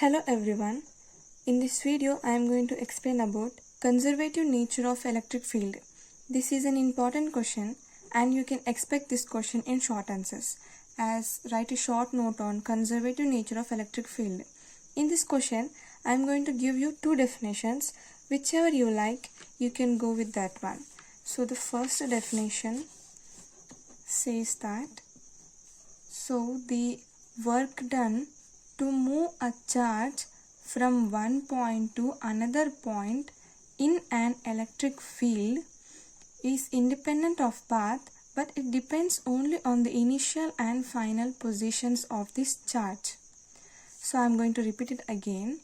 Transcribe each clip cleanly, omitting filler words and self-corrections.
Hello everyone. In this video I am going to explain about conservative nature of electric field. This is an important question and you can expect this question in short answers. As write a short note on conservative nature of electric field. In this question I am going to give you two definitions. Whichever you like you can go with that one. So the first definition says that the work done to move a charge from one point to another point in an electric field is independent of path, but it depends only on the initial and final positions of this charge. So I am going to repeat it again.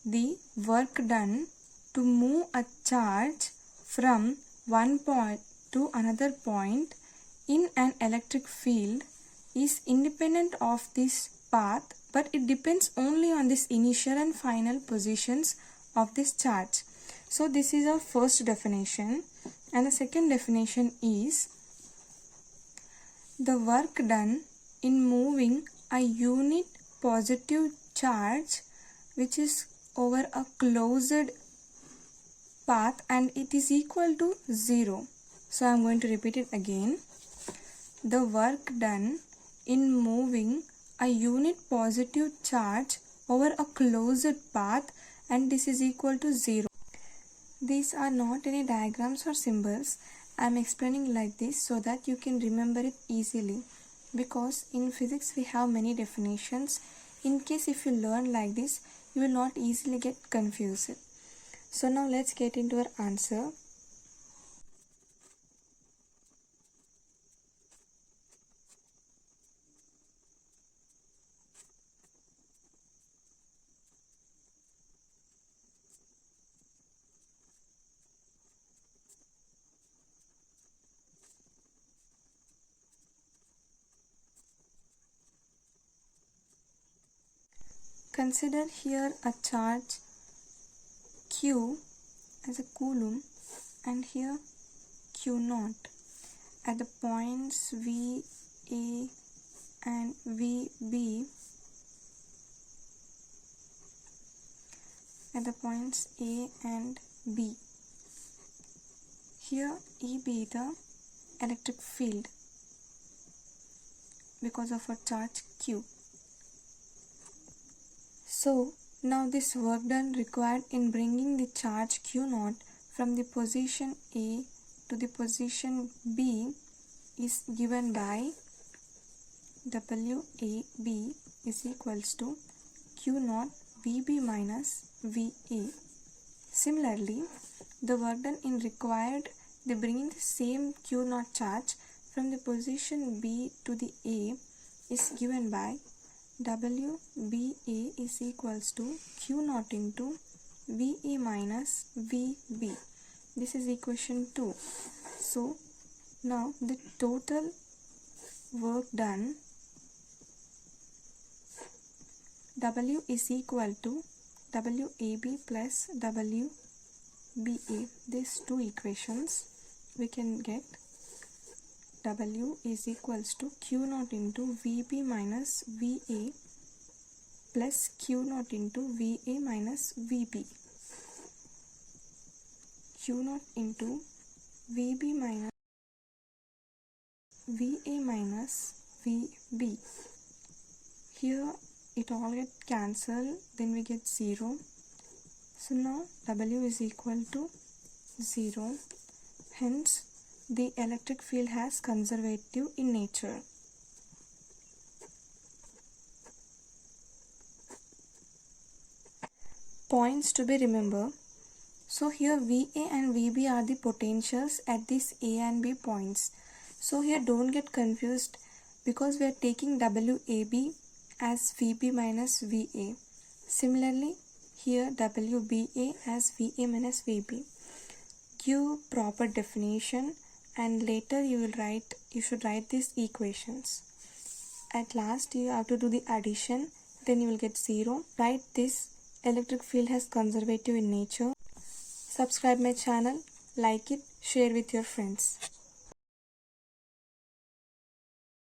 The work done to move a charge from one point to another point in an electric field is independent of this path, but it depends only on this initial and final positions of this charge. So this is our first definition, and the second definition is the work done in moving a unit positive charge which is over a closed path and it is equal to 0. So I am going to repeat it again. The work done in moving a unit positive charge over a closed path and this is equal to 0. These are not any diagrams or symbols. I am explaining like this so that you can remember it easily, because in physics we have many definitions. In case if you learn like this, you will not easily get confused. So now let's get into our answer. Consider here a charge Q as a coulomb and here Q0 at the points V, A and VB. At the points A and B. Here EB the electric field because of a charge Q. So now this work done required in bringing the charge Q0 from the position A to the position B is given by WAB is equals to Q0 VB minus VA. Similarly, the work done in required the bringing the same Q0 charge from the position B to the A is given by WBA is equals to Q0 into VA minus VB. This is equation 2. So now the total work done W is equal to WAB plus WBA. These two equations we can get W is equals to Q0 into VB minus VA plus Q0 into VA minus VB. Q0 into VB minus VA minus VB. Here it all get cancelled, then we get 0. So now W is equal to 0. Hence the electric field has conservative in nature. Points to be remembered. So here VA and VB are the potentials at these A and B points. So here don't get confused because we are taking WAB as VB minus VA. Similarly here WBA as VA minus VB. Give proper definition and later you should write these equations. At last you have to do the addition, then you will get 0. Write this electric field has conservative in nature. Subscribe my channel, like it, share with your friends.